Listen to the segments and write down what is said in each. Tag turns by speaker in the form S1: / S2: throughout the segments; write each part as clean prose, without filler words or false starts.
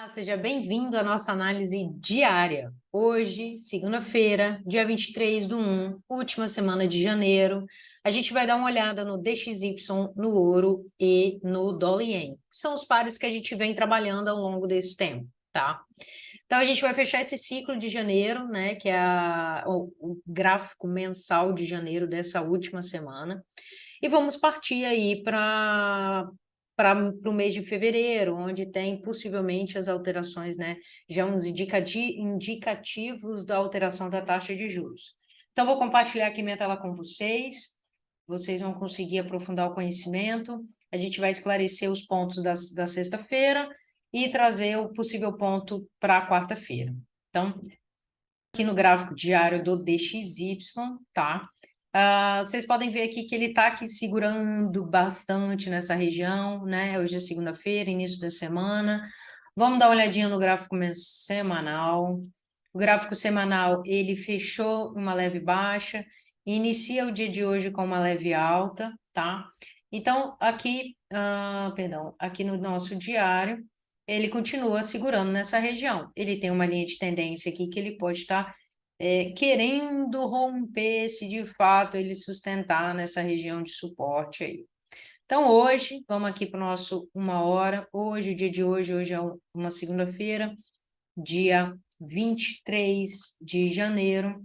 S1: Seja bem-vindo à nossa análise diária. Hoje, segunda-feira, dia 23/1, última semana de janeiro, a gente vai dar uma olhada no DXY, no ouro e no dólar ien, que são os pares que a gente vem trabalhando ao longo desse tempo, tá? Então, a gente vai fechar esse ciclo de janeiro, né, que é o gráfico mensal de janeiro dessa última semana, e vamos partir aí para o mês de fevereiro, onde tem possivelmente as alterações, né? Já uns indicativos da alteração da taxa de juros. Então, vou compartilhar aqui minha tela com vocês. Vocês vão conseguir aprofundar o conhecimento. A gente vai esclarecer os pontos da sexta-feira e trazer o possível ponto para a quarta-feira. Então, aqui no gráfico diário do DXY, tá? Vocês podem ver aqui que ele está aqui segurando bastante nessa região, né? Hoje é segunda-feira, início da semana. Vamos dar uma olhadinha no gráfico semanal. O gráfico semanal, ele fechou uma leve baixa, inicia o dia de hoje com uma leve alta, tá? Então, aqui, perdão, aqui no nosso diário, ele continua segurando nessa região. Ele tem uma linha de tendência aqui que ele pode estar querendo romper se de fato ele sustentar nessa região de suporte aí. Então, hoje, vamos aqui para o nosso 1 hora. Hoje, o dia de hoje é uma segunda-feira, dia 23 de janeiro.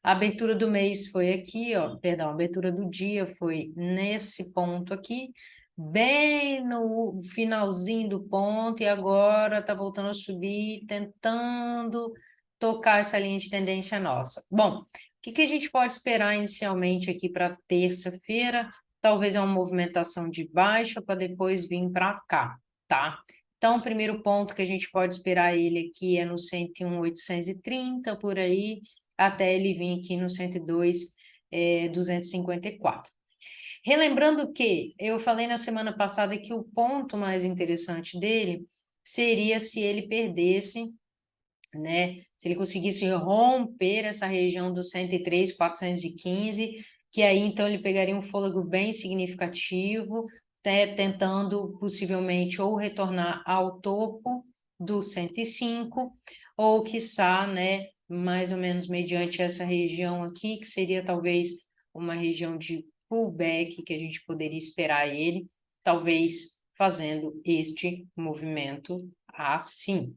S1: A abertura do mês foi aqui, ó, perdão, a abertura do dia foi nesse ponto aqui, bem no finalzinho do ponto, e agora está voltando a subir, tentando tocar essa linha de tendência nossa. Bom, o que a gente pode esperar inicialmente aqui para terça-feira? Talvez é uma movimentação de baixa para depois vir para cá, tá? Então, o primeiro ponto que a gente pode esperar ele aqui é no 101,830, por aí, até ele vir aqui no 102,254. Relembrando que eu falei na semana passada que o ponto mais interessante dele seria se ele perdesse, né? Se ele conseguisse romper essa região do 103,415, que aí então ele pegaria um fôlego bem significativo, tentando possivelmente ou retornar ao topo do 105, ou quiçá, né, mais ou menos mediante essa região aqui, que seria talvez uma região de pullback que a gente poderia esperar ele, talvez fazendo este movimento assim,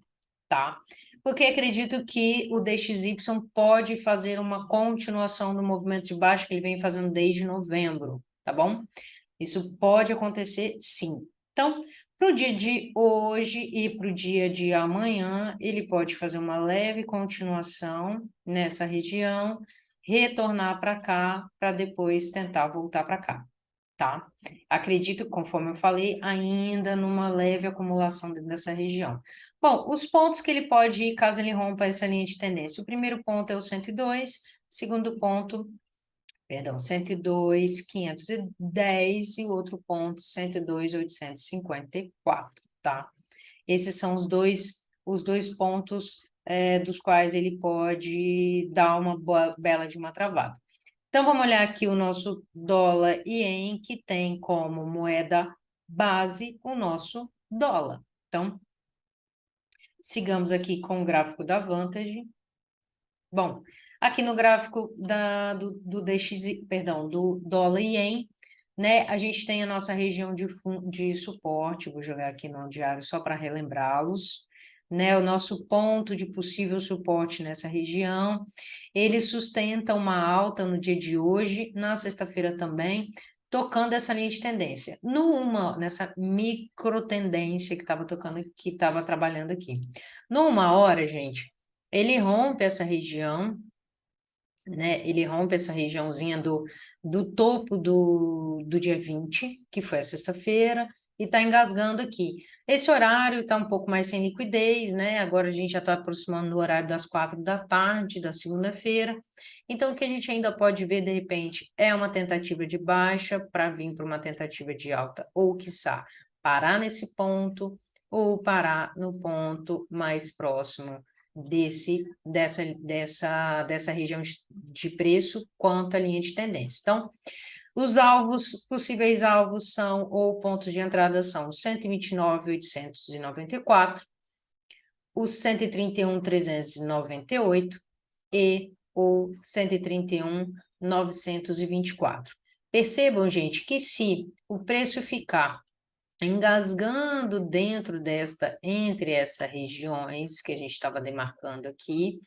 S1: tá? Porque acredito que o DXY pode fazer uma continuação do movimento de baixo que ele vem fazendo desde novembro, tá bom? Isso pode acontecer, sim. Então, para o dia de hoje e para o dia de amanhã, ele pode fazer uma leve continuação nessa região, retornar para cá, para depois tentar voltar para cá, tá? Acredito, conforme eu falei, ainda numa leve acumulação dentro dessa região. Bom, os pontos que ele pode ir caso ele rompa essa linha de tendência. O primeiro ponto é o 102, segundo ponto, perdão, 102,510 e o outro ponto, 102,854, tá? Esses são os dois pontos dos quais ele pode dar uma bela de uma travada. Então, vamos olhar aqui o nosso dólar ien, que tem como moeda base o nosso dólar. Então, sigamos aqui com o gráfico da Vantage. Bom, aqui no gráfico do DXY, perdão, do dólar ien, né, a gente tem a nossa região de suporte, vou jogar aqui no diário só para relembrá-los, né, o nosso ponto de possível suporte nessa região, ele sustenta uma alta no dia de hoje, na sexta-feira também, tocando essa linha de tendência, nessa micro tendência que estava tocando, que estava trabalhando aqui. No 1 hora, gente, ele rompe essa região, né? Ele rompe essa regiãozinha do topo do dia 20, que foi a sexta-feira, e está engasgando aqui. Esse horário está um pouco mais sem liquidez, né? Agora a gente já está aproximando do horário das 4 da tarde, da segunda-feira. Então, o que a gente ainda pode ver, de repente, é uma tentativa de baixa para vir para uma tentativa de alta, ou quiçá parar nesse ponto, ou parar no ponto mais próximo dessa região de preço quanto à linha de tendência. Então, Os alvos, possíveis alvos são, ou pontos de entrada são 129.894, os 131.398 e o 131.924. Percebam, gente, que se o preço ficar engasgando entre essas regiões que a gente estava demarcando aqui,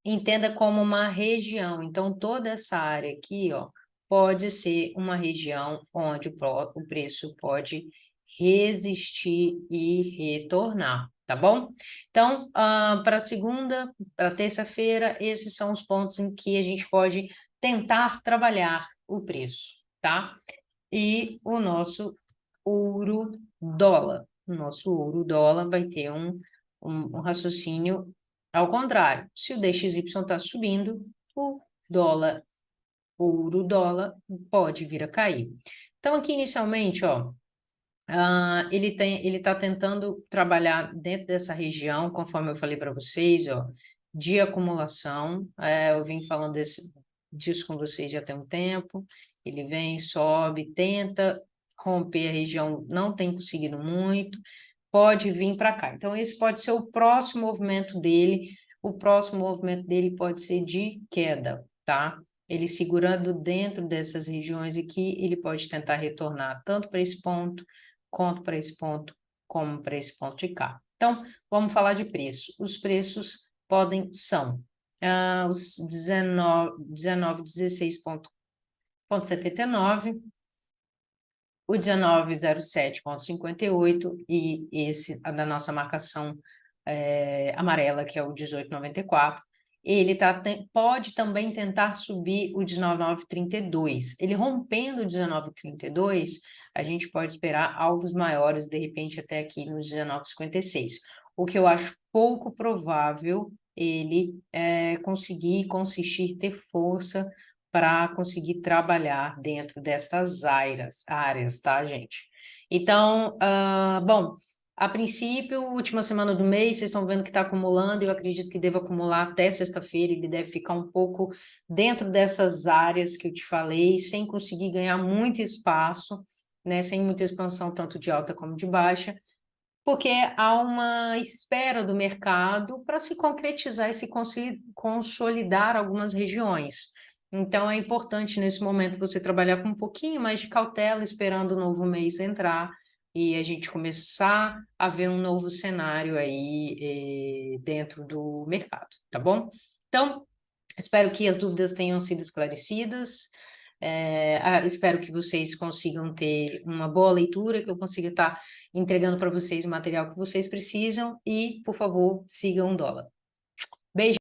S1: entenda como uma região. Então, toda essa área aqui, ó, pode ser uma região onde o preço pode resistir e retornar, tá bom? Então, para segunda, para terça-feira, esses são os pontos em que a gente pode tentar trabalhar o preço, tá? E o nosso ouro-dólar. O nosso ouro-dólar vai ter um raciocínio ao contrário. Se o DXY está subindo, o dólar, ouro-dólar, pode vir a cair. Então, aqui inicialmente, ó, ele está tentando trabalhar dentro dessa região, conforme eu falei para vocês, ó, de acumulação. Eu vim falando disso com vocês já tem um tempo. Ele vem, sobe, tenta romper a região, não tem conseguido muito, pode vir para cá. Então, esse pode ser o próximo movimento dele. O próximo movimento dele pode ser de queda, tá? Ele segurando dentro dessas regiões aqui, ele pode tentar retornar tanto para esse ponto, quanto para esse ponto, como para esse ponto de cá. Então, vamos falar de preço. Os preços são os 16,79, o 19,07,58 e esse da nossa marcação amarela, que é o 18,94. Ele pode também tentar subir o 19,32. Ele rompendo o 19,32, a gente pode esperar alvos maiores, de repente até aqui no 19,56. O que eu acho pouco provável ele consistir, ter força para conseguir trabalhar dentro destas áreas, tá, gente? Então, bom, a princípio, última semana do mês, vocês estão vendo que está acumulando, eu acredito que deva acumular até sexta-feira, ele deve ficar um pouco dentro dessas áreas que eu te falei, sem conseguir ganhar muito espaço, né, sem muita expansão, tanto de alta como de baixa, porque há uma espera do mercado para se concretizar e se consolidar algumas regiões. Então, é importante nesse momento você trabalhar com um pouquinho mais de cautela, esperando o novo mês entrar e a gente começar a ver um novo cenário aí dentro do mercado, tá bom? Então, espero que as dúvidas tenham sido esclarecidas. Espero que vocês consigam ter uma boa leitura, que eu consiga estar entregando para vocês o material que vocês precisam e, por favor, sigam o dólar. Beijo!